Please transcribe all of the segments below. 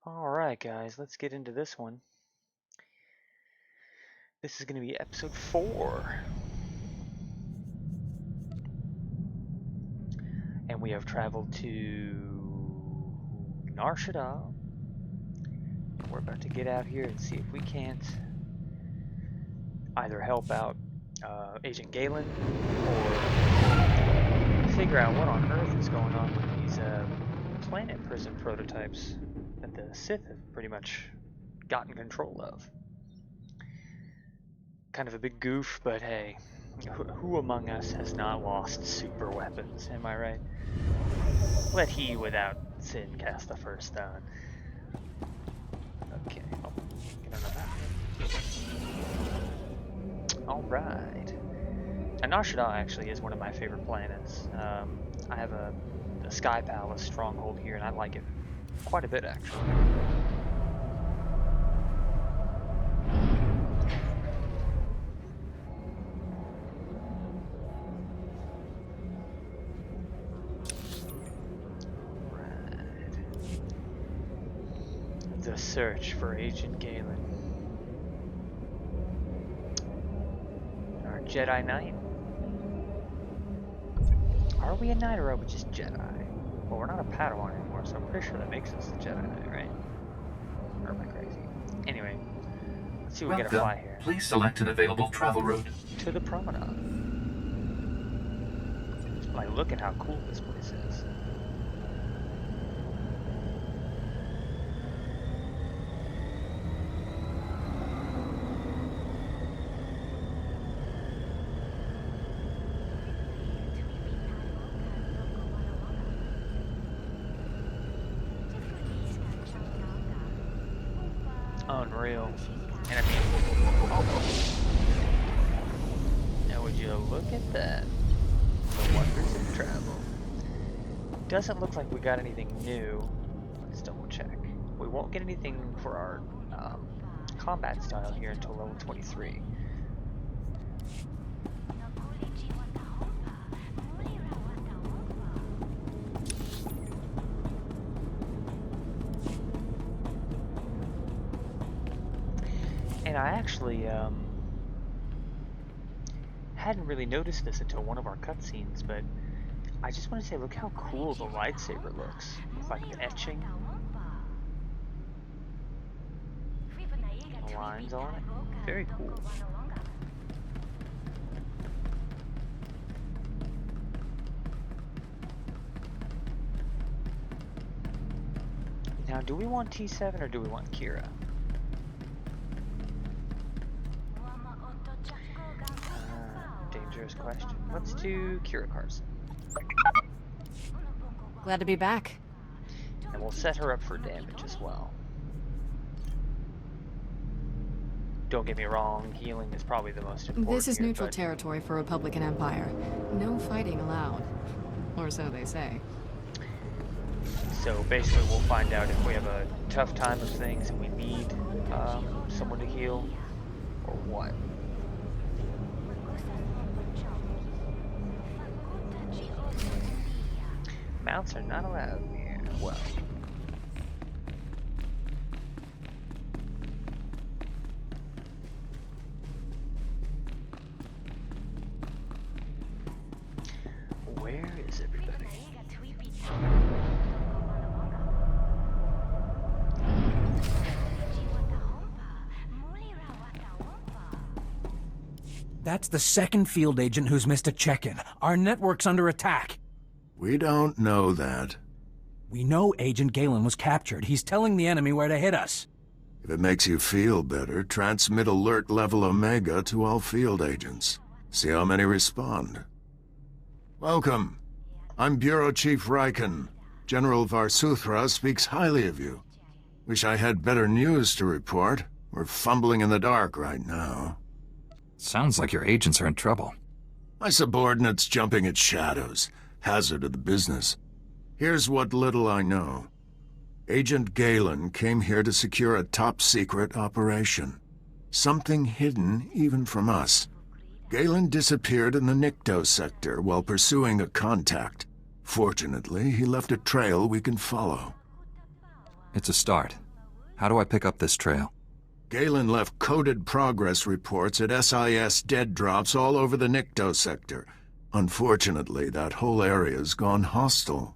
Alright guys, let's get into this one. This is going to be episode 4. And we have traveled to Nar Shaddaa. We're about to get out here and see if we can't either help out Agent Galen or figure out what on earth is going on with these planet prison prototypes that the Sith have pretty much gotten control of. Kind of a big goof, but hey, who among us has not lost super weapons, am I right? Let he without sin cast the first stone. Okay, get on that. Alright. And Nar Shaddaa actually is one of my favorite planets. I have a Sky Palace stronghold here, and I like it quite a bit, actually. The search for Agent Galen. Our Jedi Knight. Are we a Knight or are we just Jedi? Well, we're not a Padawan anymore, so I'm pretty sure that makes us a Jedi Knight, right? Or am I crazy? Anyway, let's see what we gotta fly here. Please select an available travel route. To the promenade. Like, look at how cool this place is. Unreal. And I mean, now would you look at that? The wonders of travel. Doesn't look like we got anything new. Let's double check. We won't get anything for our combat style here until level 23. And I actually hadn't really noticed this until one of our cutscenes, but I just want to say, look how cool the lightsaber looks with like the etching, the lines on it. Very cool. Now, do we want T7 or do we want Kira? Dangerous question. Let's do Kira Carson. Glad to be back. And we'll set her up for damage as well. Don't get me wrong, healing is probably the most important. This is here, neutral but territory for Republic and Empire. No fighting allowed. Or so they say. So basically we'll find out if we have a tough time of things and we need someone to heal, or what. Mounts are not allowed here. Well. Where is everybody? That's the second field agent who's missed a check-in. Our network's under attack. We don't know that. We know Agent Galen was captured. He's telling the enemy where to hit us. If it makes you feel better, transmit alert level Omega to all field agents. See how many respond. Welcome. I'm Bureau Chief Riken. General Varsuthra speaks highly of you. Wish I had better news to report. We're fumbling in the dark right now. Sounds like your agents are in trouble. My subordinate's jumping at shadows. Hazard of the business. Here's what little I know. Agent Galen came here to secure a top-secret operation. Something hidden even from us. Galen disappeared in the Nikto sector while pursuing a contact. Fortunately, he left a trail we can follow. It's a start. How do I pick up this trail? Galen left coded progress reports at SIS dead drops all over the Nikto sector. Unfortunately, that whole area's gone hostile.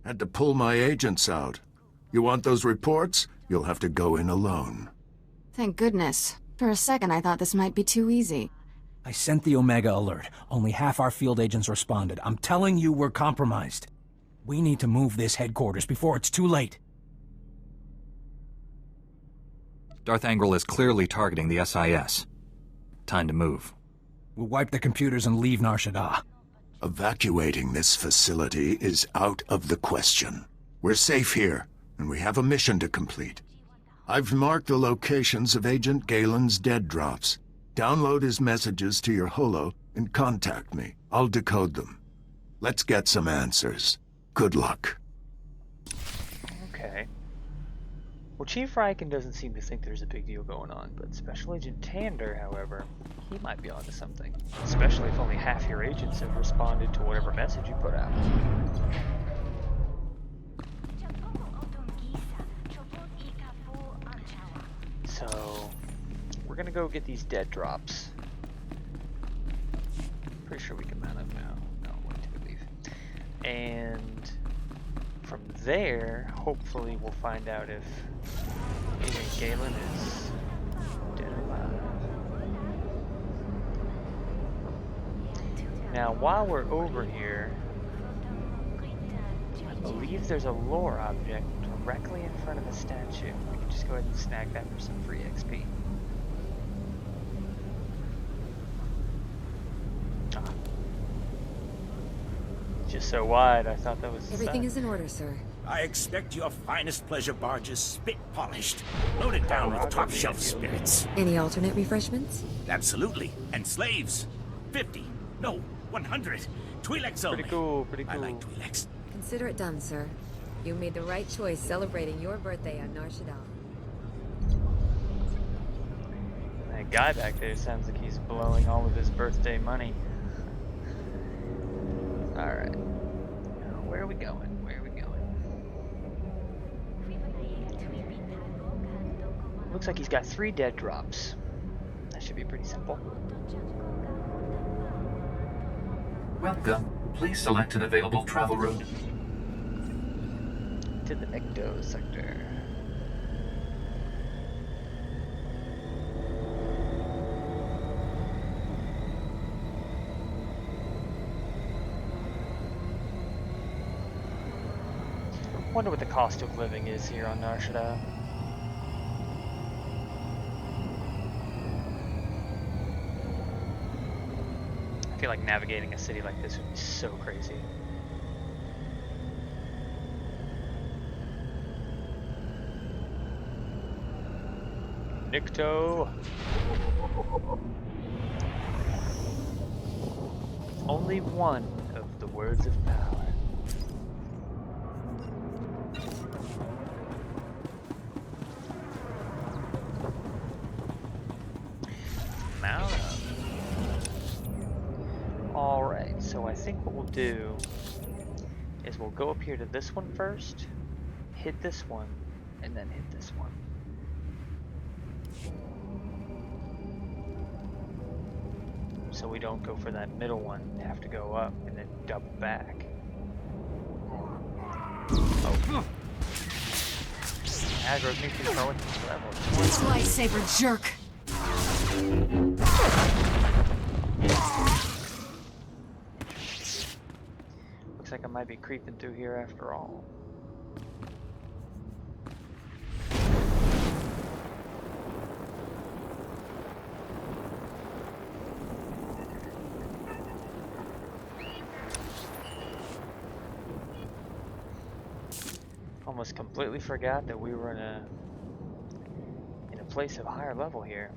Had to pull my agents out. You want those reports? You'll have to go in alone. Thank goodness. For a second, I thought this might be too easy. I sent the Omega alert. Only half our field agents responded. I'm telling you, we're compromised. We need to move this headquarters before it's too late. Darth Angral is clearly targeting the SIS. Time to move. We'll wipe the computers and leave Nar Shaddaa. Evacuating this facility is out of the question. We're safe here, and we have a mission to complete. I've marked the locations of Agent Galen's dead drops. Download his messages to your holo and contact me. I'll decode them. Let's get some answers. Good luck. Okay. Well, Chief Riken doesn't seem to think there's a big deal going on, but Special Agent Tander, however, he might be onto something. Especially if only half your agents have responded to whatever message you put out. So, we're gonna go get these dead drops. Pretty sure we can mount them now. No, wait till we leave. And from there, hopefully we'll find out if Agent Galen is dead or alive. Now, while we're over here, I believe there's a lore object directly in front of the statue. We can just go ahead and snag that for some free XP. Ah. Just so wide, I thought that was the Everything sign. is in order, sir. I expect your finest pleasure barges spit polished, loaded down with top-shelf spirits. Any alternate refreshments? Absolutely. And slaves. 50. No, 100. Twi'leks only. Pretty cool, pretty cool. I like Twi'leks. Consider it done, sir. You made the right choice celebrating your birthday on Nar Shaddaa. That guy back there sounds like he's blowing all of his birthday money. Alright. Now, where are we going? Where are we going? Looks like he's got 3 dead drops. That should be pretty simple. Welcome. Please select an available travel route. To the Nikto sector. Wonder what the cost of living is here on Nar Shaddaa. I feel like navigating a city like this would be so crazy. Nikto. Only one of the words of power. Mount up. Alright, so I think what we'll do is we'll go up here to this one first, hit this one, and then hit this one. So we don't go for that middle one, have to go up and then double back. Oh. Aggro's me through throwing level. Lightsaber jerk! Looks like I might be creeping through here after all. Almost completely forgot that we were in a place of higher level here.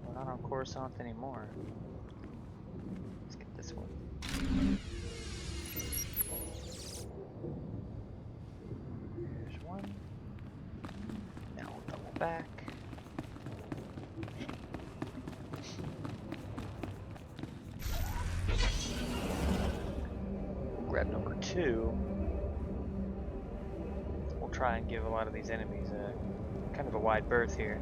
We're not on Coruscant anymore. Let's get this one. There's one. Now we'll double back. Grab number 2. try and give a lot of these enemies a kind of a wide berth here.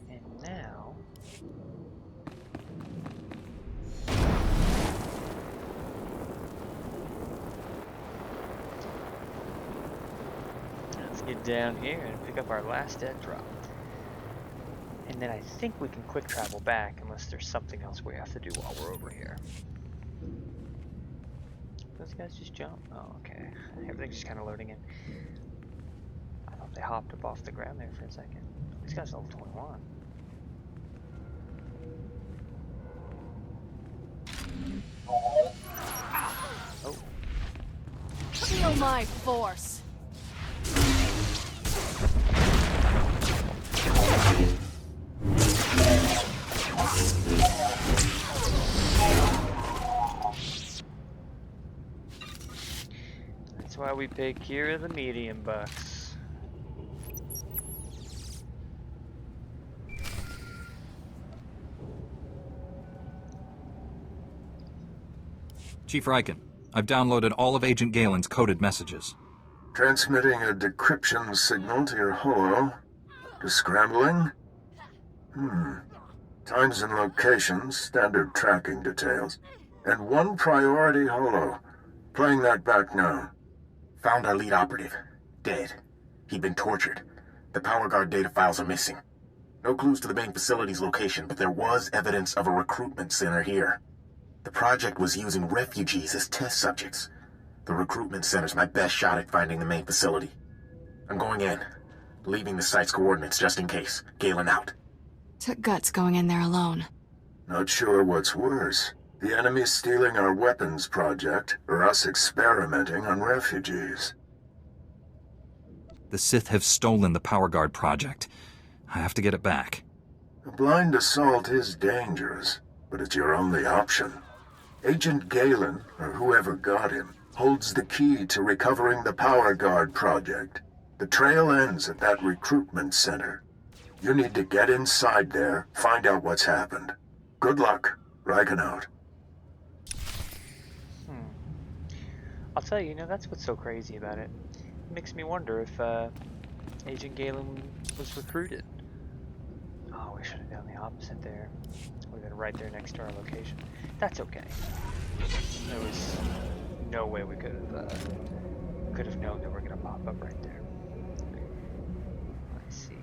And now let's get down here and pick up our last dead drop. And then I think we can quick travel back unless there's something else we have to do while we're over here. Those guys just jump? Oh, okay. Everything's just kind of loading in. I thought they hopped up off the ground there for a second. These guys are level 21. Oh. Feel my force. That's why we pay Kira the medium bucks. Chief Riken, I've downloaded all of Agent Galen's coded messages. Transmitting a decryption signal to your holo. Descrambling? Times and locations, standard tracking details. And one priority holo. Playing that back now. Found our lead operative. Dead. He'd been tortured. The power guard data files are missing. No clues to the main facility's location, but there was evidence of a recruitment center here. The project was using refugees as test subjects. The recruitment center's my best shot at finding the main facility. I'm going in. Leaving the site's coordinates just in case. Galen out. Took guts going in there alone. Not sure what's worse. The enemy stealing our weapons project, or us experimenting on refugees. The Sith have stolen the Power Guard project. I have to get it back. A blind assault is dangerous, but it's your only option. Agent Galen, or whoever got him, holds the key to recovering the Power Guard project. The trail ends at that recruitment center. You need to get inside there, find out what's happened. Good luck. Riken out. I'll tell you, that's what's so crazy about it. It makes me wonder if Agent Galen was recruited. Oh, we should have done the opposite there. We've been right there next to our location. That's okay. There was no way we could have known that we're gonna pop up right there. I see.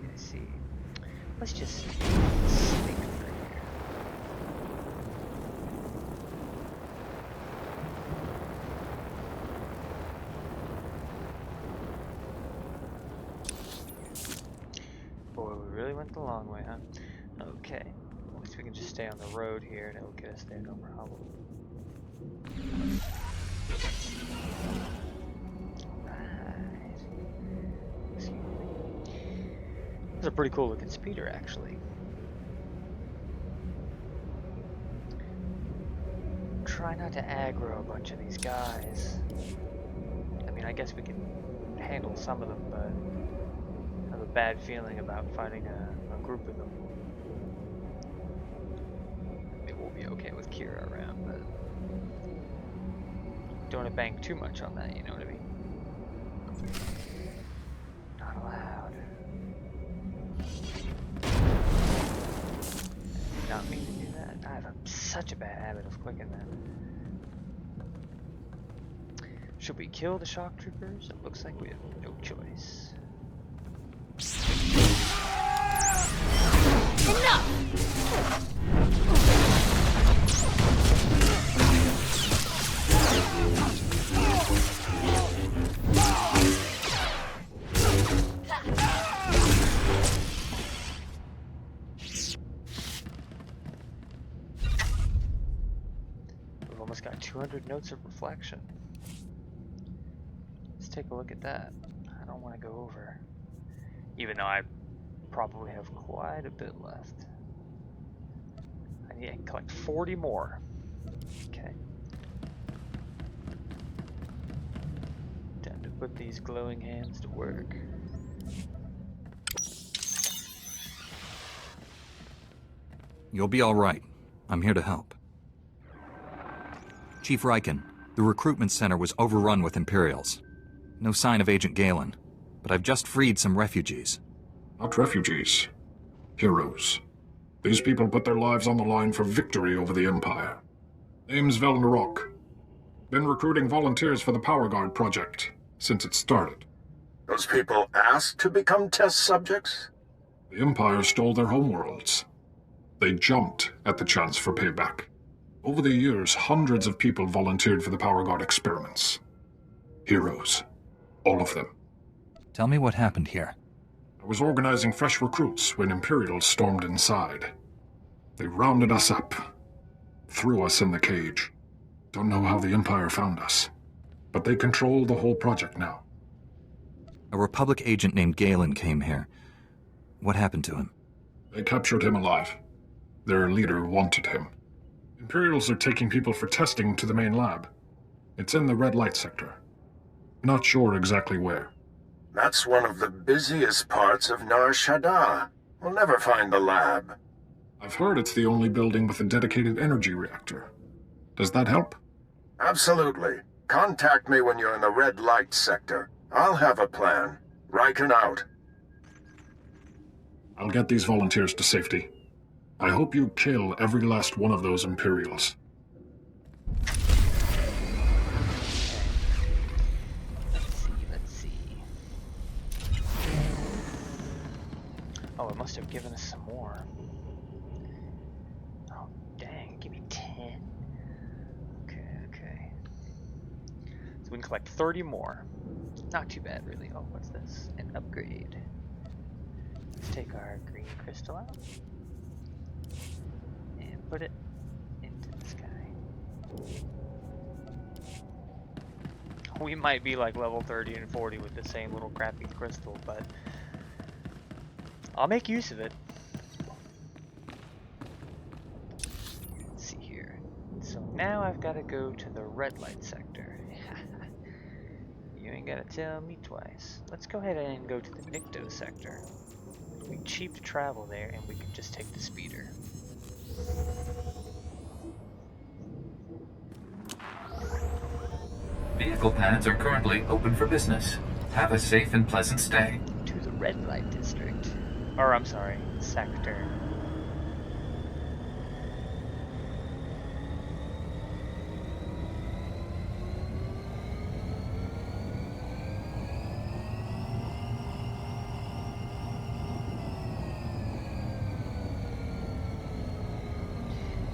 Let's just sneak through here. Boy, we really went the long way, huh? Okay. At least we can just stay on the road here and it'll get us there, no problem. Alright. Excuse me. This is a pretty cool looking speeder, actually. Try not to aggro a bunch of these guys. I mean, I guess we can handle some of them, but I have a bad feeling about fighting a group of them. It will be okay with Kira around, but don't want to bank too much on that, you know what I mean? Not allowed. Did not mean to do that. I have such a bad habit of clicking that. Should we kill the shock troopers? It looks like we have no choice. We've almost got 200 notes of reflection. Let's take a look at that. I don't want to go over. Even though I probably have quite a bit left. I need to collect 40 more. Okay. Time to put these glowing hands to work. You'll be all right. I'm here to help. Chief Riken, the recruitment center was overrun with Imperials. No sign of Agent Galen, but I've just freed some refugees. Not refugees. Heroes. These people put their lives on the line for victory over the Empire. Name's Velnarok. Been recruiting volunteers for the Power Guard project since it started. Those people asked to become test subjects? The Empire stole their homeworlds. They jumped at the chance for payback. Over the years, hundreds of people volunteered for the Power Guard experiments. Heroes. All of them. Tell me what happened here. I was organizing fresh recruits when Imperials stormed inside. They rounded us up. Threw us in the cage. Don't know how the Empire found us. But they control the whole project now. A Republic agent named Galen came here. What happened to him? They captured him alive. Their leader wanted him. Imperials are taking people for testing to the main lab. It's in the red light sector. Not sure exactly where. That's one of the busiest parts of Nar Shaddaa. We'll never find the lab. I've heard it's the only building with a dedicated energy reactor. Does that help? Absolutely. Contact me when you're in the red light sector. I'll have a plan. Riken out. I'll get these volunteers to safety. I hope you kill every last one of those Imperials. Let's see. Oh, it must have given us some more. Oh, dang, give me 10. Okay. So we can collect 30 more. Not too bad, really. Oh, what's this? An upgrade. Let's take our green crystal out. And put it into this guy. We might be like level 30 and 40 with the same little crappy crystal, but I'll make use of it. Let's see here. So now I've got to go to the red light sector. You ain't gotta tell me twice. Let's go ahead and go to the Nikto sector. It'll be cheap to travel there, and we can just take the speeder. Vehicle pads are currently open for business. Have a safe and pleasant stay. To the red light district. Or, I'm sorry, sector.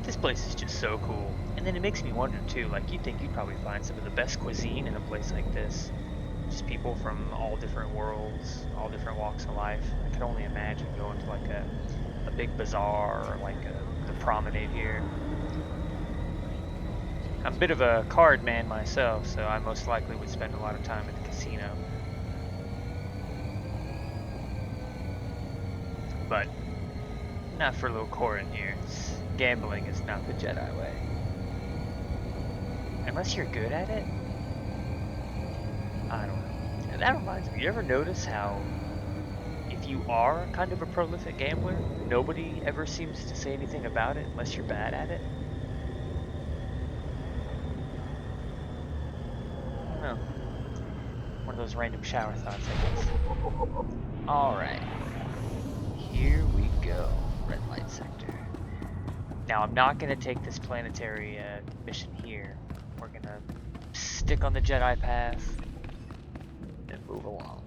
This place is just so cool. And then it makes me wonder too, like you'd think you'd probably find some of the best cuisine in a place like this. Just people from all different worlds, all different walks of life. I could only imagine going to like a big bazaar or like the promenade here. I'm a bit of a card man myself, so I most likely would spend a lot of time at the casino. But not for little Corin here. Gambling is not the Jedi way. Unless you're good at it? I don't know. And that reminds me, you ever notice how if you are kind of a prolific gambler, nobody ever seems to say anything about it unless you're bad at it? I don't know. One of those random shower thoughts, I guess. Alright. Here we go. Red light sector. Now, I'm not going to take this planetary mission here. We're going to stick on the Jedi path and move along.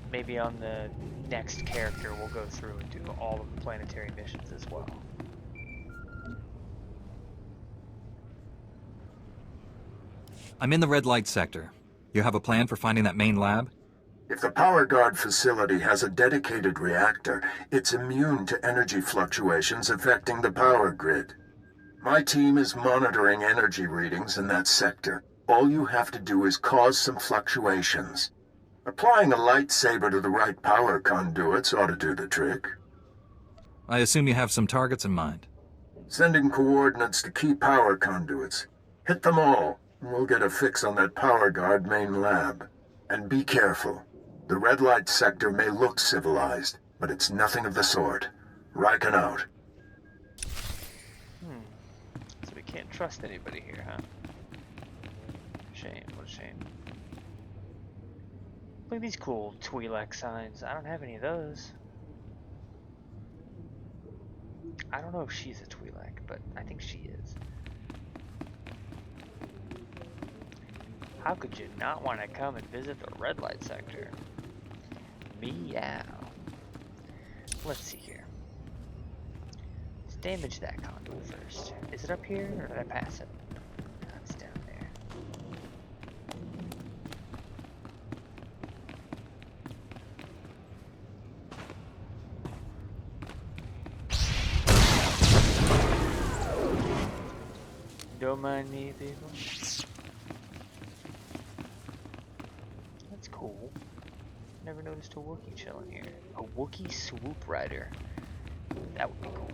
Maybe on the next character we'll go through and do all of the planetary missions as well. I'm in the red light sector. You have a plan for finding that main lab? If the Power Guard facility has a dedicated reactor, it's immune to energy fluctuations affecting the power grid. My team is monitoring energy readings in that sector. All you have to do is cause some fluctuations. Applying a lightsaber to the right power conduits ought to do the trick. I assume you have some targets in mind. Sending coordinates to key power conduits. Hit them all, and we'll get a fix on that Power Guard main lab. And be careful. The red light sector may look civilized, but it's nothing of the sort. Riken out. So we can't trust anybody here, huh? Shame, what a shame. Look at these cool Twi'lek signs. I don't have any of those. I don't know if she's a Twi'lek, but I think she is. How could you not want to come and visit the red light sector? Meow. Let's see here. Let's damage that conduit first. Is it up here, or did I pass it? No, it's down there. Don't mind me, people. That's cool. Never noticed a Wookiee chilling here. A Wookiee swoop rider. That would be cool.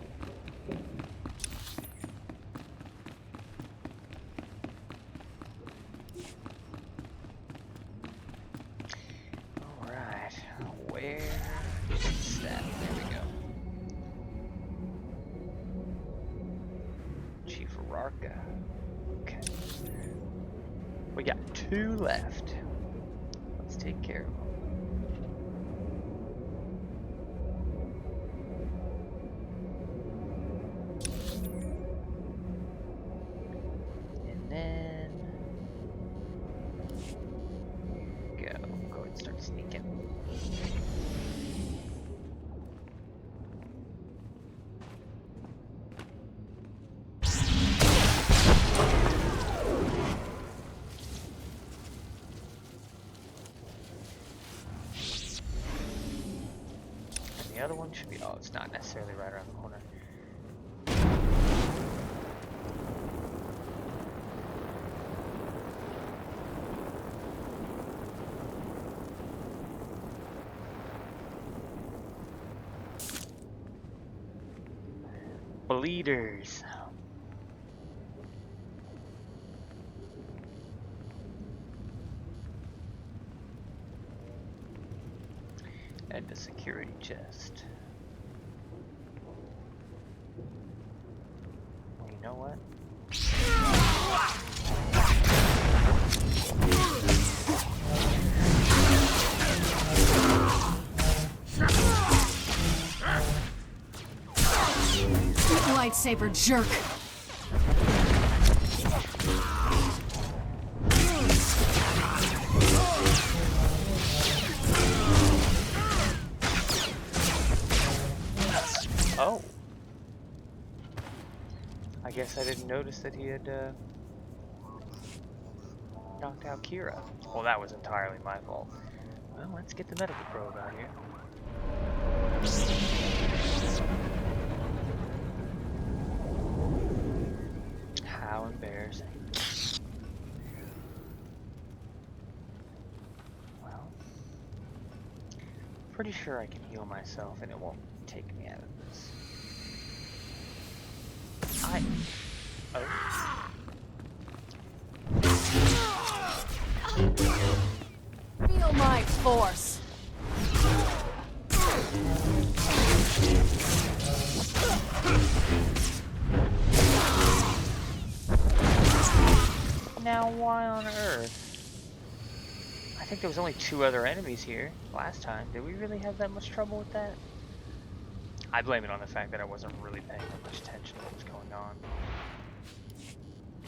Alright. Where is that? There we go. Chief Rarka. Okay. We got 2 left. Let's take care of them. And then go ahead and start sneaking. The other one should be, oh, it's not necessarily right around the corner. Bleeders. And the security chest. Well, you know what? Lightsaber jerk. Oh. I guess I didn't notice that he had knocked out Kira. Well, that was entirely my fault. Well, let's get the medical probe out here. How embarrassing. Well, pretty sure I can heal myself and it won't take me out of this. Feel my force. Now, why on earth? I think there was only 2 other enemies here last time. Did we really have that much trouble with that? I blame it on the fact that I wasn't really paying that much attention to what was going on.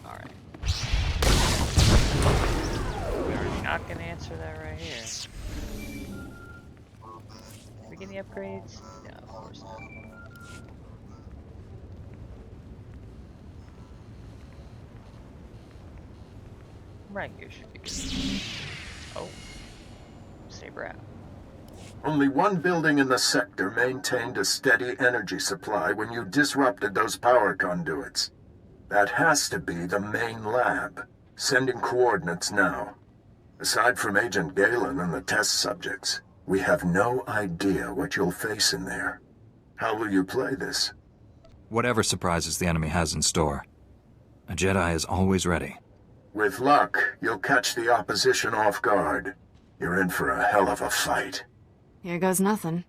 Alright. We are not going to answer that right here. Did we get any upgrades? No, of course not. Right here should be good. Oh. Saber out. Only one building in the sector maintained a steady energy supply when you disrupted those power conduits. That has to be the main lab. Sending coordinates now. Aside from Agent Galen and the test subjects, we have no idea what you'll face in there. How will you play this? Whatever surprises the enemy has in store. A Jedi is always ready. With luck, you'll catch the opposition off guard. You're in for a hell of a fight. Here goes nothing.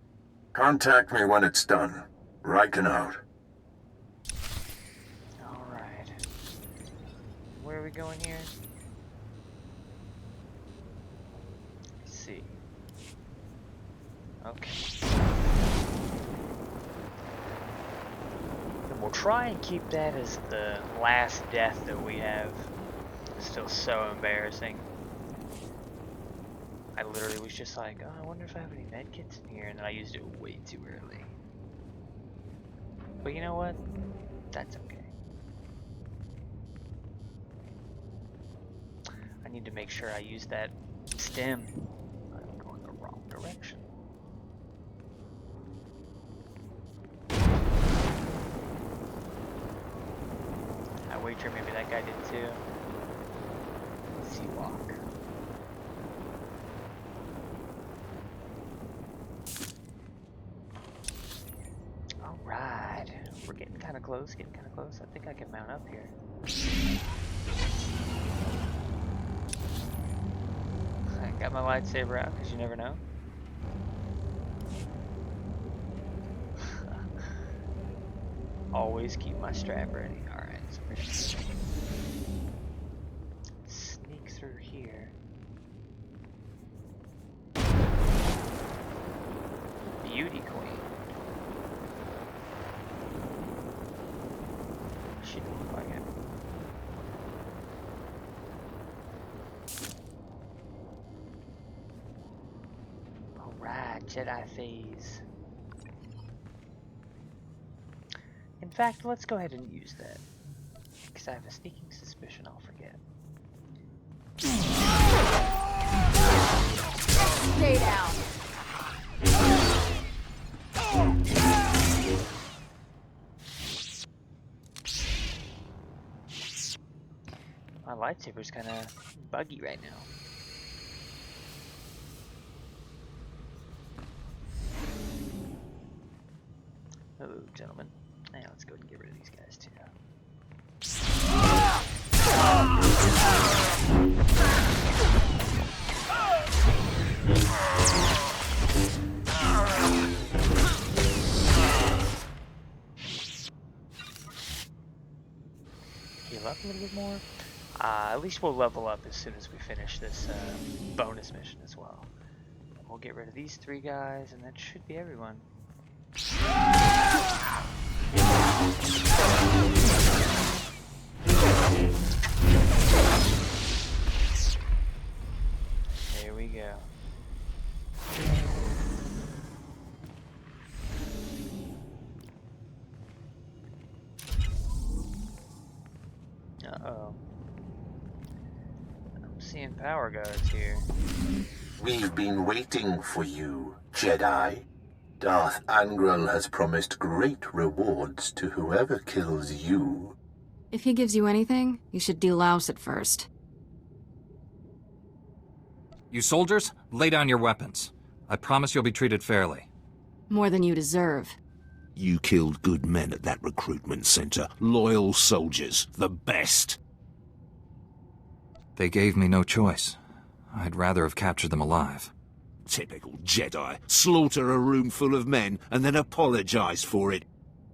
Contact me when it's done. Riken out. Alright. Where are we going here? Let's see. Okay. And we'll try and keep that as the last death that we have. It's still so embarrassing. I literally was just like, oh, I wonder if I have any medkits in here, and then I used it way too early. But you know what? That's okay. I need to make sure I use that stem. I'm going the wrong direction. I wager maybe that guy did too. Seawalk. Alright. We're getting kind of close, I think I can mount up here. I got my lightsaber out because you never know. Always keep my strap ready. Alright, so we're gonna sneak through here. Beauty queen. She didn't look like it. Alright, Jedi phase. In fact, let's go ahead and use that. Because I have a sneaking suspicion I'll forget. Stay down. My lightsaber's kind of buggy right now. Hello, gentlemen. Now let's go ahead and get rid of these guys too. Heal up a little bit more. At least we'll level up as soon as we finish this bonus mission as well. We'll get rid of these three guys, and that should be everyone. There we go. Uh-oh. I'm seeing power guards here. We've been waiting for you, Jedi. Darth Angral has promised great rewards to whoever kills you. If he gives you anything, you should delouse it first. You soldiers, lay down your weapons. I promise you'll be treated fairly. More than you deserve. You killed good men at that recruitment center. Loyal soldiers. The best. They gave me no choice. I'd rather have captured them alive. Typical Jedi. Slaughter a room full of men and then apologize for it.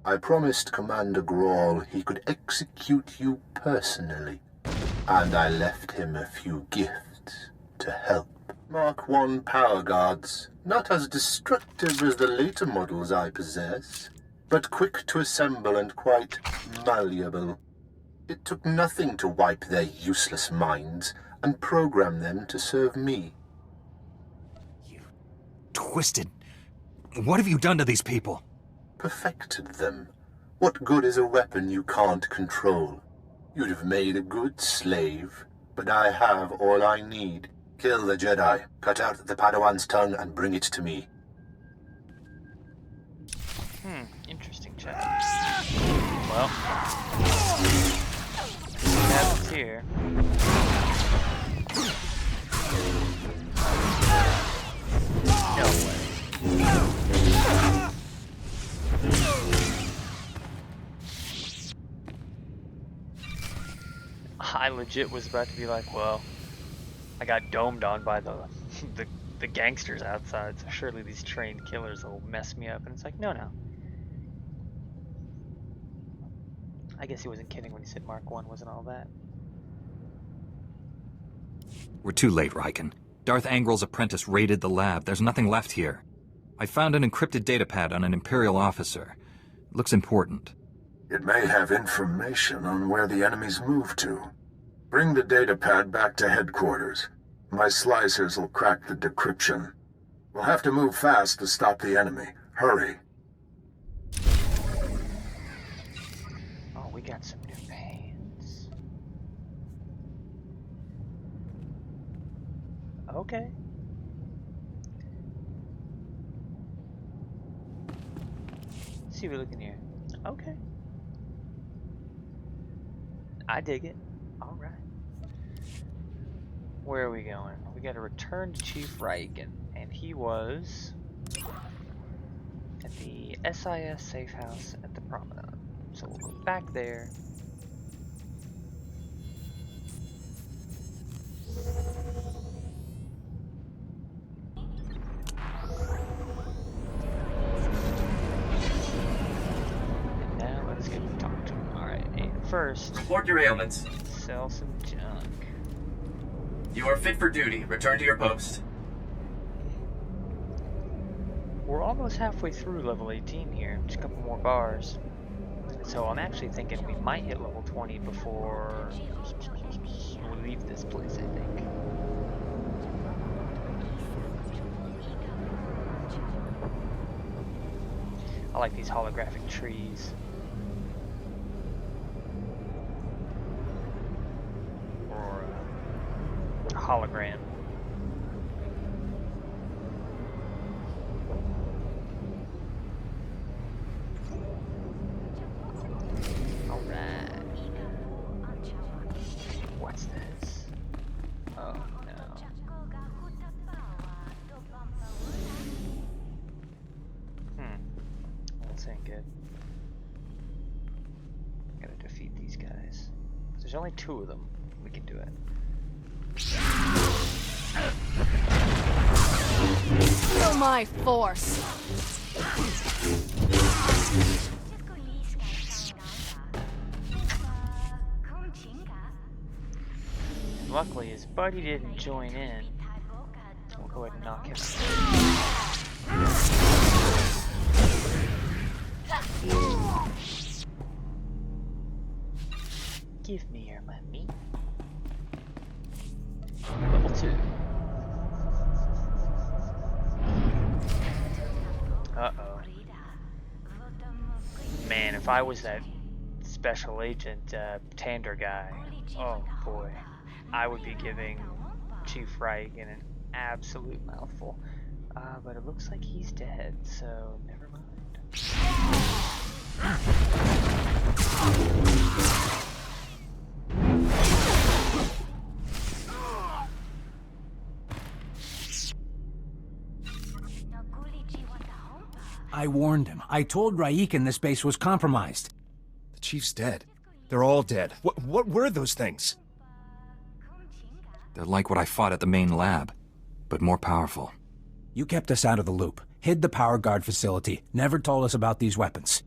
I promised Commander Grawl he could execute you personally, and I left him a few gifts to help. Mark I power guards, not as destructive as the later models I possess, but quick to assemble and quite malleable. It took nothing to wipe their useless minds and program them to serve me. Twisted. What have you done to these people? Perfected them. What good is a weapon you can't control? You'd have made a good slave, but I have all I need. Kill the Jedi, cut out the Padawan's tongue, and bring it to me. Interesting chat. Well, what happens here? No way. I legit was about to be like, well, I got domed on by the gangsters outside, so surely these trained killers will mess me up. And it's like, no. I guess he wasn't kidding when he said Mark 1 wasn't all that. We're too late, Riken. Darth Angrel's apprentice raided the lab. There's nothing left here. I found an encrypted datapad on an Imperial officer. It looks important. It may have information on where the enemies moved to. Bring the datapad back to headquarters. My slicers will crack the decryption. We'll have to move fast to stop the enemy. Hurry. Oh, we got some new paints. Okay. Let's see what we're looking here. Okay. I dig it. Alright. Where are we going? We gotta return to Chief Riken, and he was at the SIS safe house at the Promenade. So we'll go back there. And now let's get to talk to him. Alright, and first, Report your ailments. sell some junk. You are fit for duty. Return to your post. We're almost halfway through level 18 here. Just a couple more bars. So I'm actually thinking we might hit level 20 before we leave this place, I think. I like these holographic trees. Or a hologram. Alright. What's this? Oh no. This ain't good. Gotta defeat these guys. There's only 2 of them. We can do it. Feel my force. Luckily, his buddy didn't join in. We'll go ahead and knock him out. Give me your money. Level 2. Uh-oh. Man, if I was that special agent Tander guy, oh boy, I would be giving Chief Riken an absolute mouthful. But it looks like he's dead, so never mind. I warned him. I told Riken this base was compromised. The Chief's dead. They're all dead. What were those things? They're like what I fought at the main lab, but more powerful. You kept us out of the loop, hid the power guard facility, never told us about these weapons.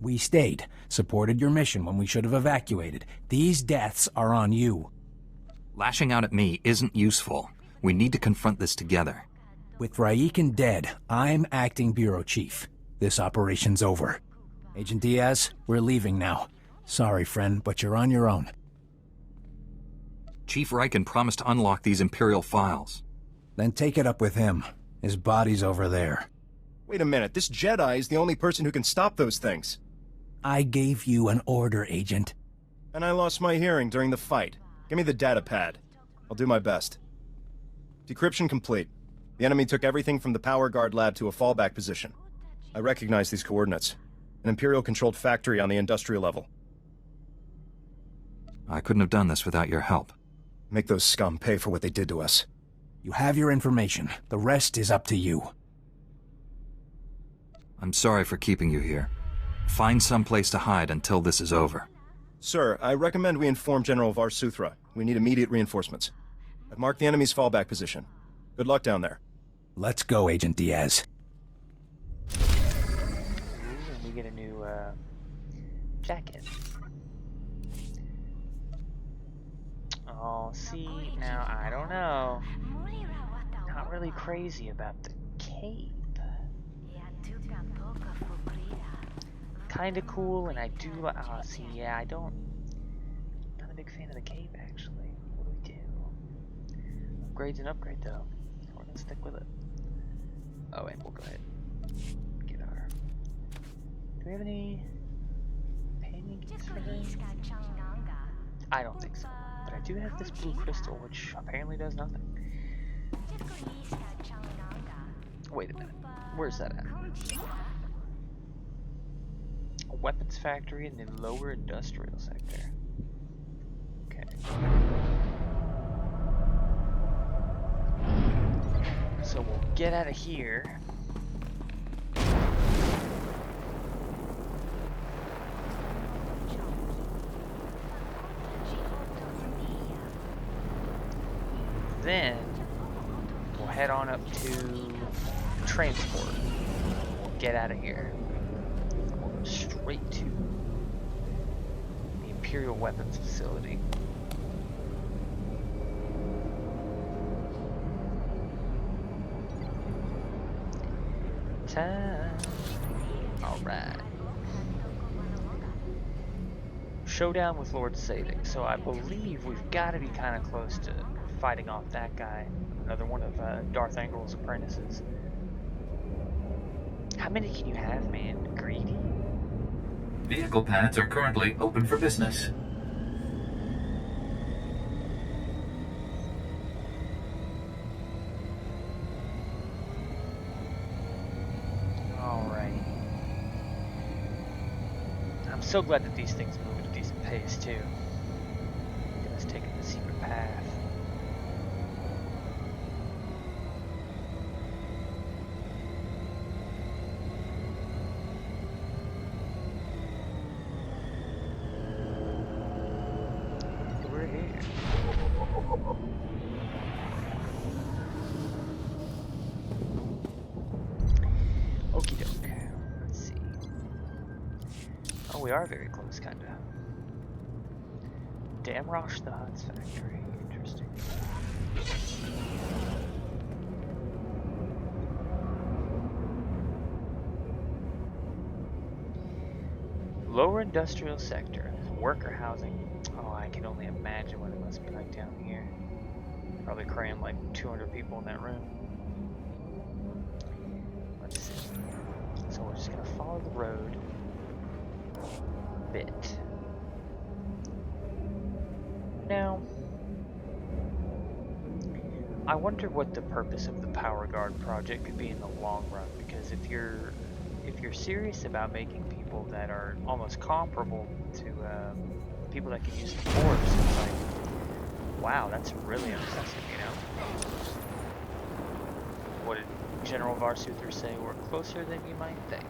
We stayed, supported your mission when we should have evacuated. These deaths are on you. Lashing out at me isn't useful. We need to confront this together. With Riken dead, I'm acting bureau chief. This operation's over. Agent Diaz, we're leaving now. Sorry, friend, but you're on your own. Chief Riken promised to unlock these Imperial files. Then take it up with him. His body's over there. Wait a minute, this Jedi is the only person who can stop those things. I gave you an order, Agent. And I lost my hearing during the fight. Give me the datapad. I'll do my best. Decryption complete. The enemy took everything from the power guard lab to a fallback position. I recognize these coordinates. An Imperial-controlled factory on the industrial level. I couldn't have done this without your help. Make those scum pay for what they did to us. You have your information. The rest is up to you. I'm sorry for keeping you here. Find some place to hide until this is over. Sir, I recommend we inform General SWtOR. We need immediate reinforcements. I've marked the enemy's fallback position. Good luck down there. Let's go, Agent Diaz. Ooh, and we get a new jacket. Oh, see, now I don't know. Not really crazy about the cape. Kinda cool, and I do. See, yeah, I don't. Not a big fan of the cape, actually. What do we do? Upgrade's an upgrade, though. We're gonna stick with it. Oh, and we'll go ahead and get our. Do we have any painting kits for her? I don't think so. But I do have this blue crystal, which apparently does nothing. Wait a minute. Where's that at? A weapons factory in the lower industrial sector. Okay. So we'll get out of here. Then we'll head on up to transport. We'll get out of here. We'll go straight to the Imperial Weapons Facility. Time. Alright. Showdown with Lord Sadek. So I believe we've got to be kind of close to fighting off that guy. Another one of Darth Angle's apprentices. How many can you have, man? Greedy? Vehicle pads are currently open for business. Alright. I'm so glad that these things move at a decent pace, too. Get us taking the secret path. We're here. Okie doke. Let's see. Oh, we are very close, kinda. Damrosh the Hutt's factory. Interesting. Lower industrial sector. Worker housing. Oh, I can only imagine what it must be like down here. Probably cram like 200 people in that room. Let's see. So we're just gonna follow the road a bit. Now, I wonder what the purpose of the Power Guard project could be in the long run, because if you're serious about making people that are almost comparable to people that can use the Force, it's like, wow, that's really impressive, you know? What did General SWtOR say? We're closer than you might think.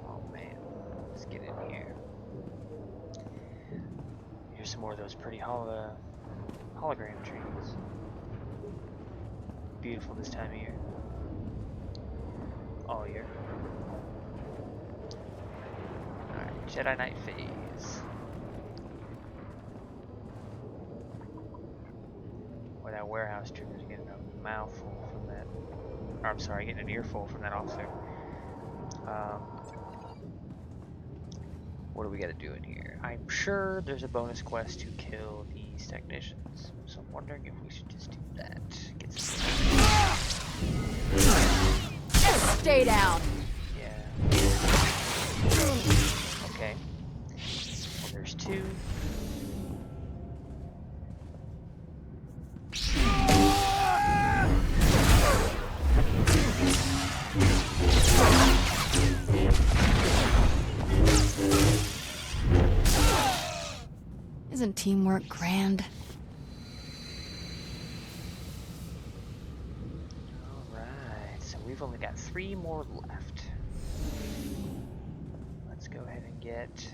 Oh man, let's get in here. Here's some more of those pretty hologram trees. Beautiful this time of year. All year. Alright, Jedi Knight phase. Boy, that warehouse trooper's getting a mouthful from that. Or, I'm sorry, getting an earful from that officer. What do we gotta do in here? I'm sure there's a bonus quest to kill these technicians. So I'm wondering if we should just do that. Get some. Stay down. Yeah. Okay. Well, there's two. Isn't teamwork grand? Alright, so we've only got 3 more left. Let's go ahead and get...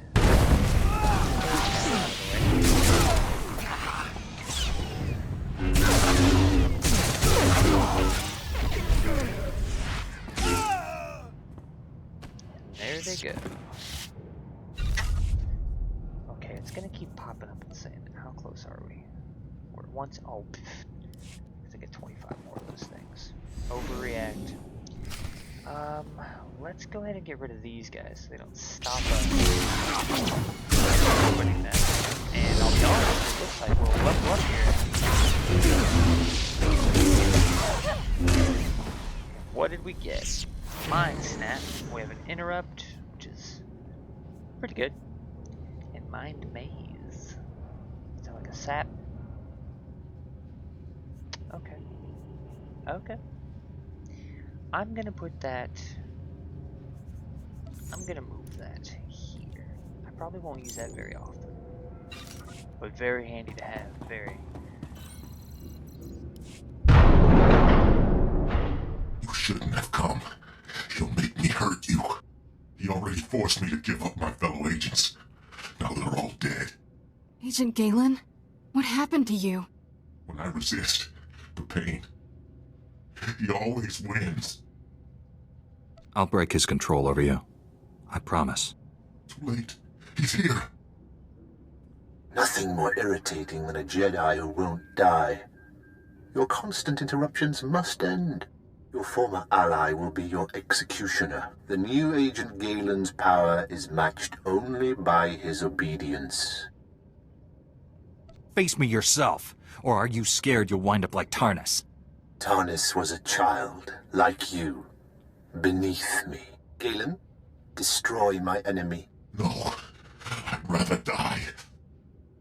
once. Oh, I get 25 more of those things. Overreact. Let's go ahead and get rid of these guys so they don't stop us from opening them. And I'll be honest, it looks like we'll level up here. What did we get? Mind Snap. We have an Interrupt, which is pretty good. And Mind Maze. Sound like a sap? Okay. Okay. I'm gonna put that... I'm gonna move that here. I probably won't use that very often. But very handy to have. Very. You shouldn't have come. He'll make me hurt you. He already forced me to give up my fellow agents. Now they're all dead. Agent Galen? What happened to you? When I resist, the pain, he always wins. I'll break his control over you. I promise. Too late. He's here. Nothing more irritating than a Jedi who won't die. Your constant interruptions must end. Your former ally will be your executioner. The new Agent Galen's power is matched only by his obedience. Face me yourself, or are you scared you'll wind up like Tarnus? Tarnus was a child, like you, beneath me. Galen, destroy my enemy. No, I'd rather die.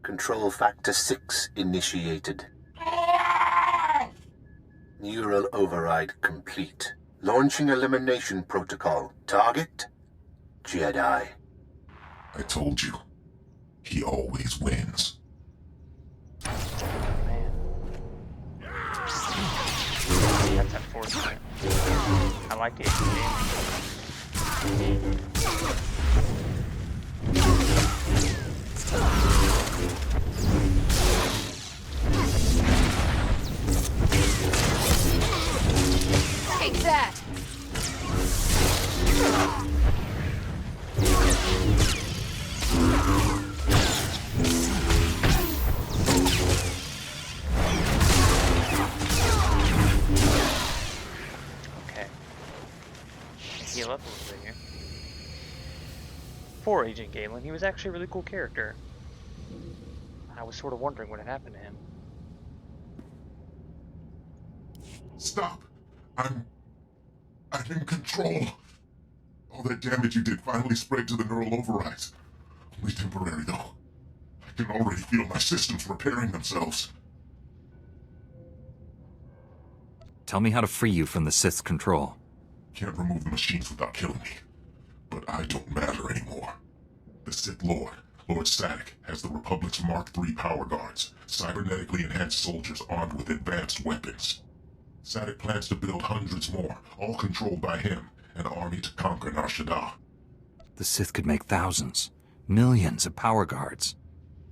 Control Factor 6 initiated. Neural override complete. Launching elimination protocol. Target? Jedi. I told you. He always wins. Man. That's unfortunate. I like the Take that! Okay. Heal up a little bit here. Poor Agent Galen, he was actually a really cool character. I was sort of wondering what had happened to him. Stop! I'm in control. All that damage you did finally spread to the neural overrides. Only temporary, though. I can already feel my systems repairing themselves. Tell me how to free you from the Sith's control. Can't remove the machines without killing me. But I don't matter anymore. The Sith Lord, Lord Sadek, has the Republic's Mark III power guards, cybernetically enhanced soldiers armed with advanced weapons. Sadek plans to build hundreds more, all controlled by him, an army to conquer Nar Shaddaa. The Sith could make thousands, millions of power guards.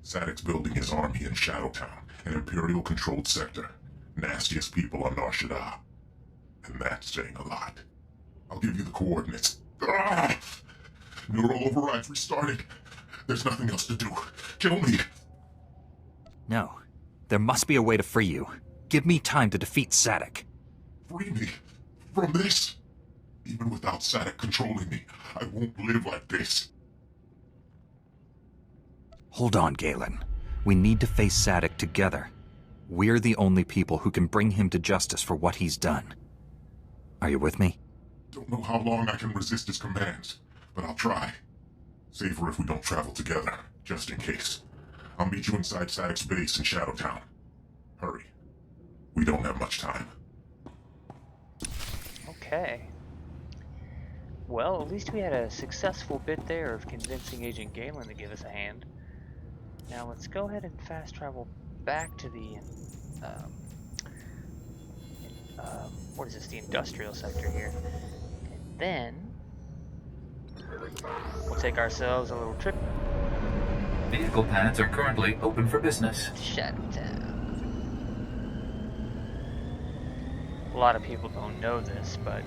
Sadek's building his army in Shadowtown, an Imperial-controlled sector. Nastiest people on Nar Shaddaa. And that's saying a lot. I'll give you the coordinates. Ah! Neural overrides restarting. There's nothing else to do. Kill me. No. There must be a way to free you. Give me time to defeat Sadek. Free me from this. Even without Sadek controlling me, I won't live like this. Hold on, Galen. We need to face Sadek together. We're the only people who can bring him to justice for what he's done. Are you with me? Don't know how long I can resist his commands, but I'll try. Safer if we don't travel together, just in case. I'll meet you inside Sadek's base in Shadowtown. Hurry. We don't have much time. Okay. Well, at least we had a successful bit there of convincing Agent Galen to give us a hand. Now let's go ahead and fast travel back to the, what is this, the industrial sector here. And then, we'll take ourselves a little trip. Vehicle pads are currently open for business. Shadowtown. A lot of people don't know this, but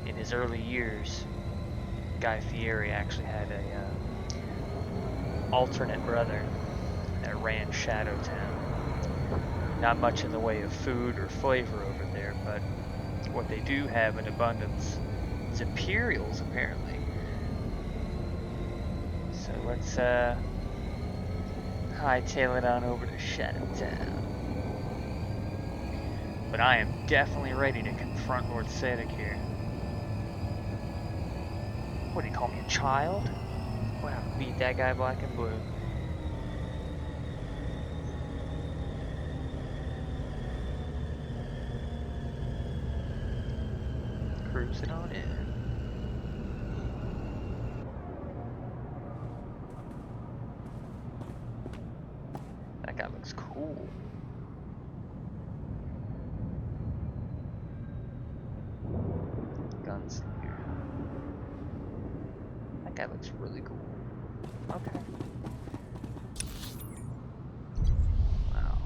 in his early years, Guy Fieri actually had a alternate brother that ran Shadowtown. Not much in the way of food or flavor over there, but what they do have in abundance is Imperials, apparently. So let's hightail it on over to Shadowtown. But I am definitely ready to confront Lord Sadek here. What do you call me, a child? Wow, beat that guy black and blue. Cruising on in. That guy looks cool. Guns here. That guy looks really cool. Okay. Wow.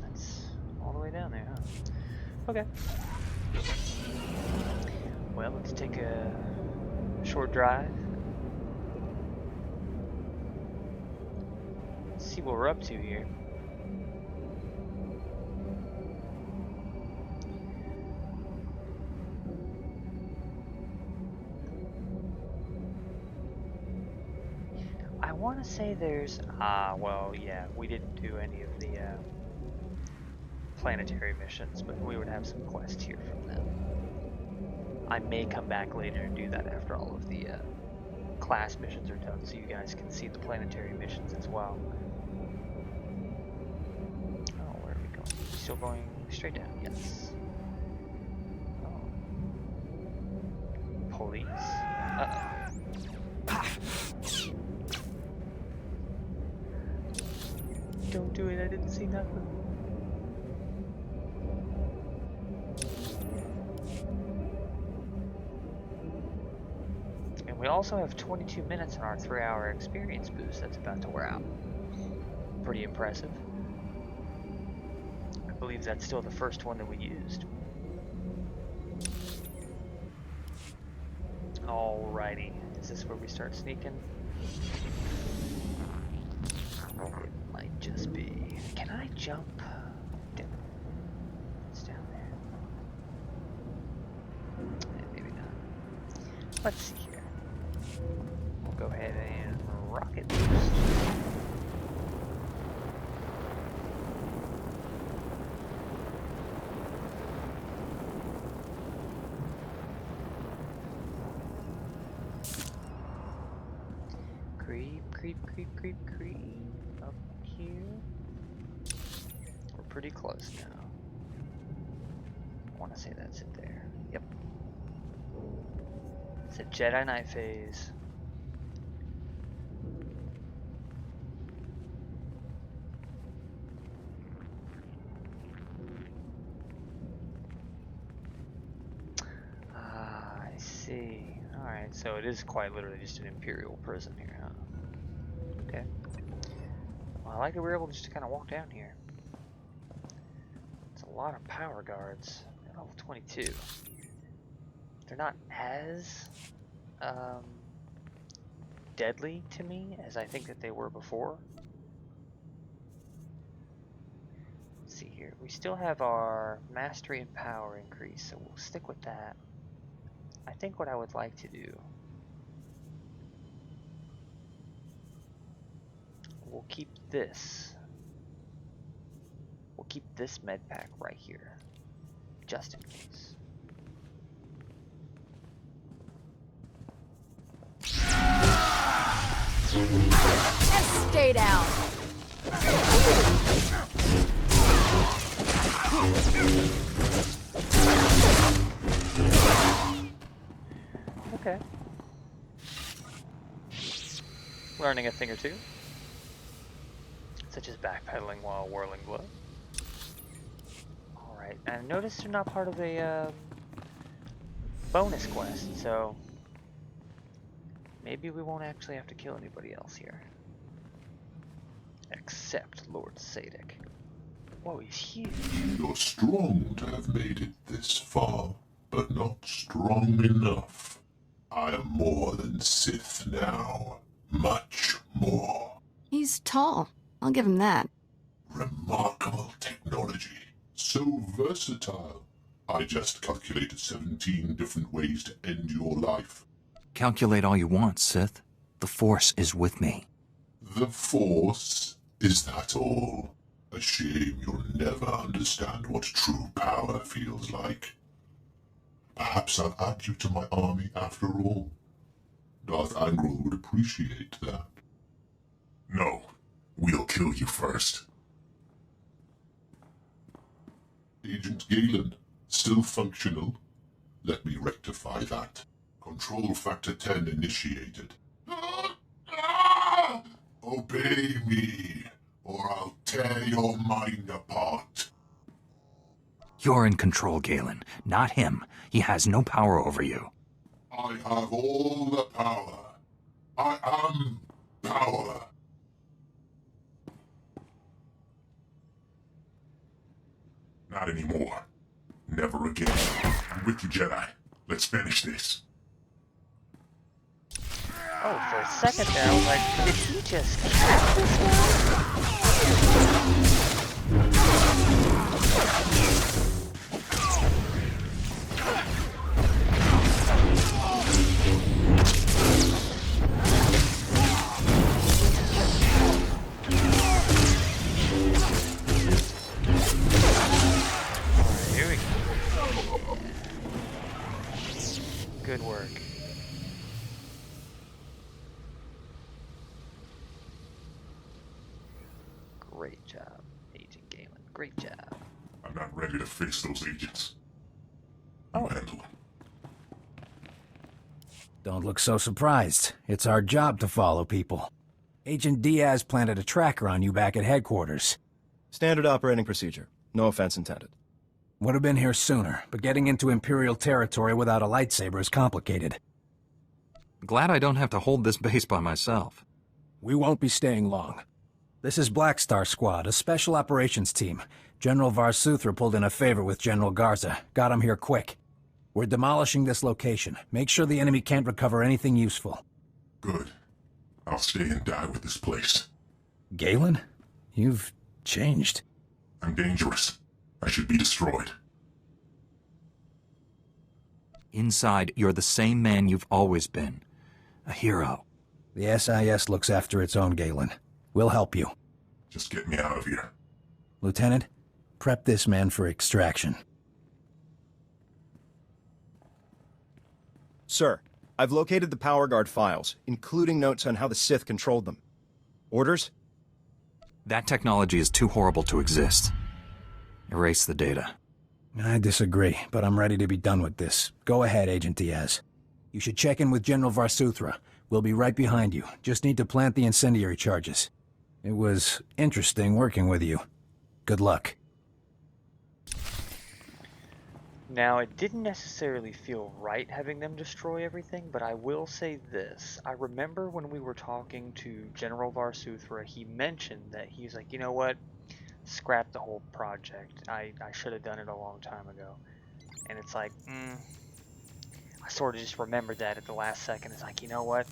That's all the way down there, huh? Okay. Well, let's take a short drive. Let's see what we're up to here. I want to say there's, well, yeah, we didn't do any of the planetary missions, but we would have some quests here from them. I may come back later and do that after all of the class missions are done, so you guys can see the planetary missions as well. Oh, where are we going? Still going straight down, yes. Oh. Police. Uh-oh. Don't do it, I didn't see nothing. And we also have 22 minutes on our 3-hour experience boost that's about to wear out. Pretty impressive. I believe that's still the first one that we used. Alrighty, is this where we start sneaking? It might just be. Can I jump? It's down there. Maybe not. Let's see here. We'll go ahead and rocket boost. Creep, creep, creep, creep, creep. Up here. We're pretty close now. I want to say that's it there. Yep. It's a Jedi Knight phase. Ah, I see. Alright, so it is quite literally just an Imperial prison here, huh? Okay. Well, I like that we were able just to kind of walk down here. It's a lot of power guards. They're level 22. They're not as deadly to me as I think that they were before. Let's see here. We still have our mastery and power increase, so we'll stick with that. I think what I would like to do, we'll keep this. We'll keep this med pack right here, just in case. Just stay down. Okay. Learning a thing or two, such as backpedaling while whirling blood. Alright, and notice they're not part of a bonus quest, so maybe we won't actually have to kill anybody else here. Except Lord Sadek. Whoa, he's huge. You're strong to have made it this far, but not strong enough. I am more than Sith now. Much more. He's tall. I'll give him that. Remarkable technology. so versatile. I just calculated 17 different ways to end your life. Calculate all you want, Sith. The Force is with me. The Force? Is that all? A shame you'll never understand what true power feels like. Perhaps I'll add you to my army after all. Darth Angral would appreciate that. No, we'll kill you first. Agent Galen, still functional. Let me rectify that. Control Factor 10 initiated. Obey me, or I'll tear your mind apart. You're in control, Galen, not him. He has no power over you. I have all the power. I am power. Not anymore. Never again. I'm with you, Jedi. Let's finish this. Oh, for a second there, I was like, did he just catch this guy? Alright, here we go. Good work. Great job, Agent Galen. Great job. I'm not ready to face those agents. Oh. Handle. Don't look so surprised. It's our job to follow people. Agent Diaz planted a tracker on you back at headquarters. Standard operating procedure. No offense intended. Would have been here sooner, but getting into Imperial territory without a lightsaber is complicated. Glad I don't have to hold this base by myself. We won't be staying long. This is Black Star Squad, a special operations team. General Varsuthra pulled in a favor with General Garza. Got him here quick. We're demolishing this location. Make sure the enemy can't recover anything useful. Good. I'll stay and die with this place. Galen? You've changed. I'm dangerous. I should be destroyed. Inside, you're the same man you've always been. A hero. The SIS looks after its own, Galen. We'll help you. Just get me out of here. Lieutenant, prep this man for extraction. Sir, I've located the Power Guard files, including notes on how the Sith controlled them. Orders? That technology is too horrible to exist. Erase the data. I disagree, but I'm ready to be done with this. Go ahead, Agent Diaz. You should check in with General Varsuthra. We'll be right behind you. Just need to plant the incendiary charges. It was interesting working with you. Good luck. Now, it didn't necessarily feel right having them destroy everything, but I will say this. I remember when we were talking to General Varsuthra, he mentioned that he's like, you know what? Scrap the whole project. I should have done it a long time ago. And it's like, I sort of just remembered that at the last second. It's like, you know what?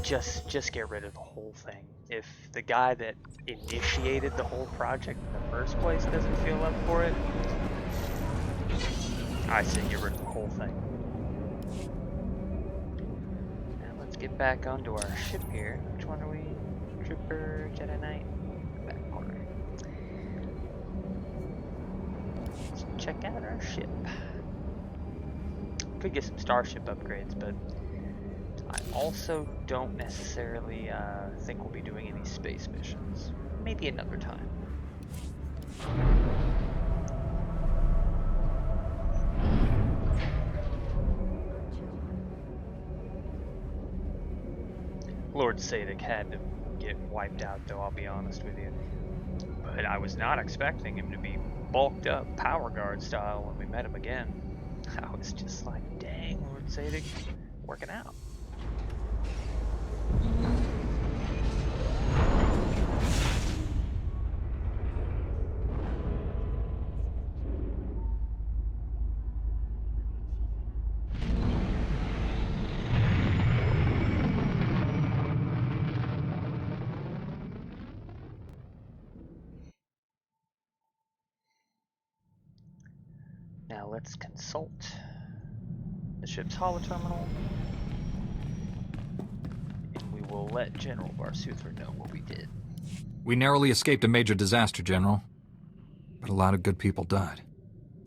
Just get rid of the whole thing. If the guy that initiated the whole project in the first place doesn't feel up for it, I say get rid of the whole thing. Now let's get back onto our ship here. Which one are we? Trooper, Jedi Knight? Back corner. Let's check out our ship. Could get some starship upgrades, but I also don't necessarily think we'll be doing any space missions. Maybe another time. Lord Sadek had to get wiped out, though, I'll be honest with you. But I was not expecting him to be bulked up Power Guard style when we met him again. I was just like, dang, Lord Sadek, working out. Now let's consult the ship's holoterminal, and we will let General VarSuthra know what we did. We narrowly escaped a major disaster, General. But a lot of good people died.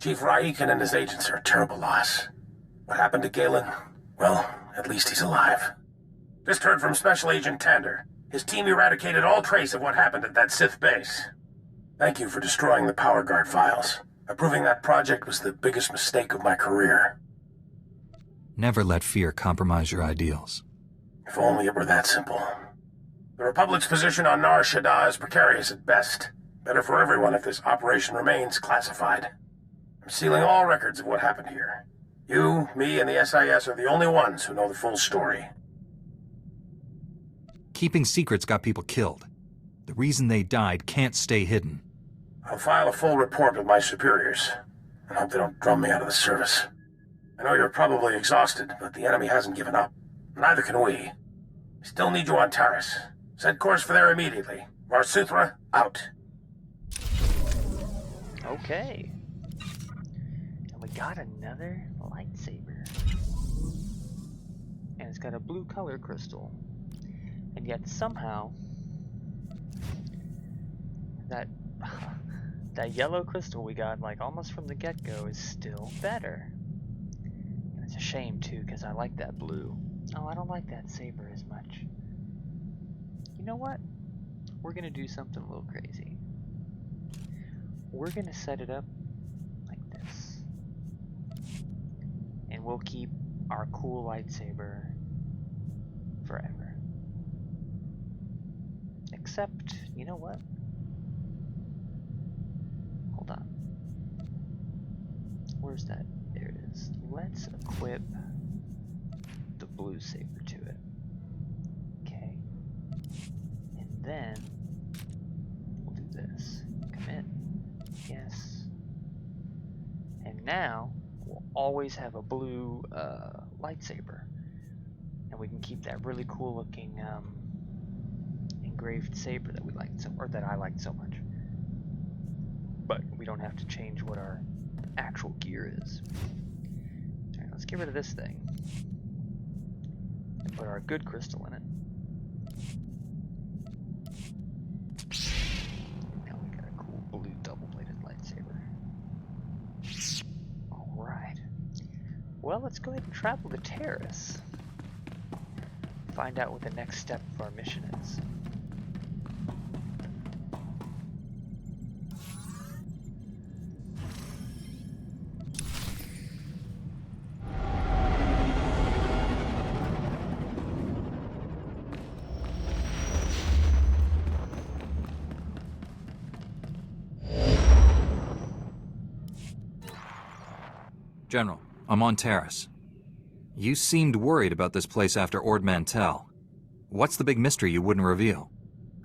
Chief Raiken and his agents are a terrible loss. What happened to Galen? Well, at least he's alive. Just heard from Special Agent Tander. His team eradicated all trace of what happened at that Sith base. Thank you for destroying the Power Guard files. Approving that project was the biggest mistake of my career. Never let fear compromise your ideals. If only it were that simple. The Republic's position on Nar Shaddaa is precarious at best. Better for everyone if this operation remains classified. I'm sealing all records of what happened here. You, me, and the SIS are the only ones who know the full story. Keeping secrets got people killed. The reason they died can't stay hidden. I'll file a full report with my superiors, and hope they don't drum me out of the service. I know you're probably exhausted, but the enemy hasn't given up. Neither can we. I still need you on Taris. Set course for there immediately. VarSuthra, out. Okay. And we got another lightsaber. And it's got a blue color crystal. And yet somehow that yellow crystal we got like almost from the get-go is still better. And it's a shame too, because I like that blue. Oh, I don't like that saber as much. You know what? We're gonna do something a little crazy. We're gonna set it up like this. And we'll keep our cool lightsaber forever. Except, you know what? Hold on. Where's that? There it is. Let's equip the blue saber to it. Okay. And then we'll do this. Commit. Yes. And now we'll always have a blue lightsaber. And we can keep that really cool looking engraved saber that we liked or that I liked so much. But we don't have to change what our actual gear is. Alright, let's get rid of this thing. And put our good crystal in it. Now we got a cool blue double-bladed lightsaber. Alright. Well, let's go ahead and travel to Taris. Find out what the next step of our mission is. General, I'm on Taris. You seemed worried about this place after Ord Mantell. What's the big mystery you wouldn't reveal?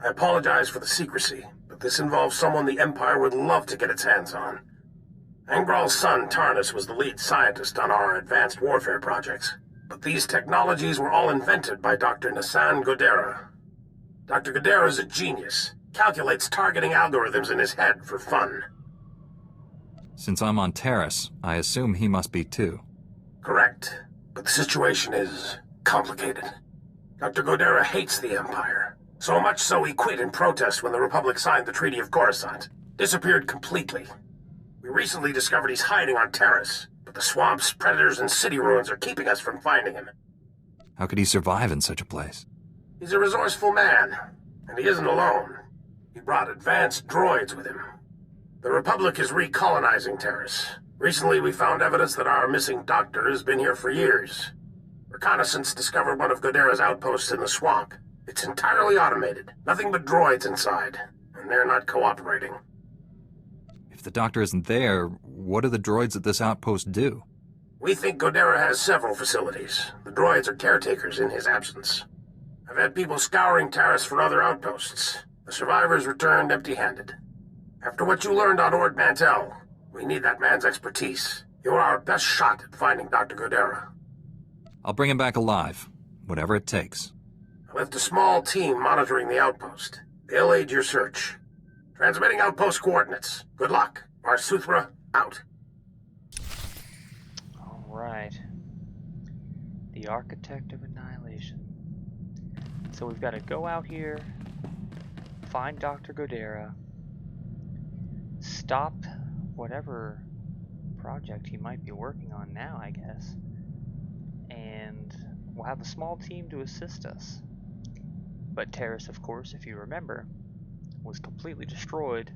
I apologize for the secrecy, but this involves someone the Empire would love to get its hands on. Angral's son, Tarnus, was the lead scientist on our advanced warfare projects. But these technologies were all invented by Dr. Nassan Godera. Dr. Godera is a genius. Calculates targeting algorithms in his head for fun. Since I'm on Taris, I assume he must be too. Correct. But the situation is complicated. Dr. Godera hates the Empire. So much so he quit in protest when the Republic signed the Treaty of Coruscant. Disappeared completely. We recently discovered he's hiding on Taris, but the swamps, predators, and city ruins are keeping us from finding him. How could he survive in such a place? He's a resourceful man, and he isn't alone. He brought advanced droids with him. The Republic is recolonizing Taris. Recently we found evidence that our missing doctor has been here for years. Reconnaissance discovered one of Godera's outposts in the swamp. It's entirely automated. Nothing but droids inside, and they're not cooperating. If the doctor isn't there, what do the droids at this outpost do? We think Godera has several facilities. The droids are caretakers in his absence. I've had people scouring Taris for other outposts. The survivors returned empty-handed. After what you learned on Ord Mantell, we need that man's expertise. You're our best shot at finding Dr. Godera. I'll bring him back alive, whatever it takes. I left a small team monitoring the outpost. They'll aid your search. Transmitting outpost coordinates. Good luck. VarSuthra, out. Right. The Architect of Annihilation. So we've got to go out here, find Dr. Godera, stop whatever project he might be working on now, I guess, and we'll have a small team to assist us. But Terrace, of course, if you remember, was completely destroyed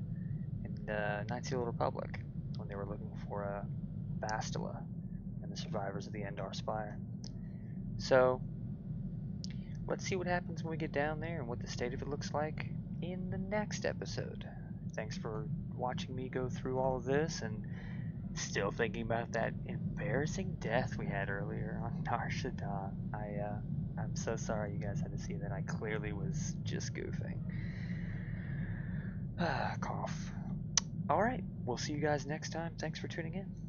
in Knights of the Old Republic when they were looking for Bastila and the survivors of the Endar Spire. So let's see what happens when we get down there and what the state of it looks like in the next episode. Thanks for watching me go through all of this and still thinking about that embarrassing death we had earlier on Nar Shaddaa. I'm so sorry you guys had to see that. I clearly was just goofing. Cough. Alright, we'll see you guys next time. Thanks for tuning in.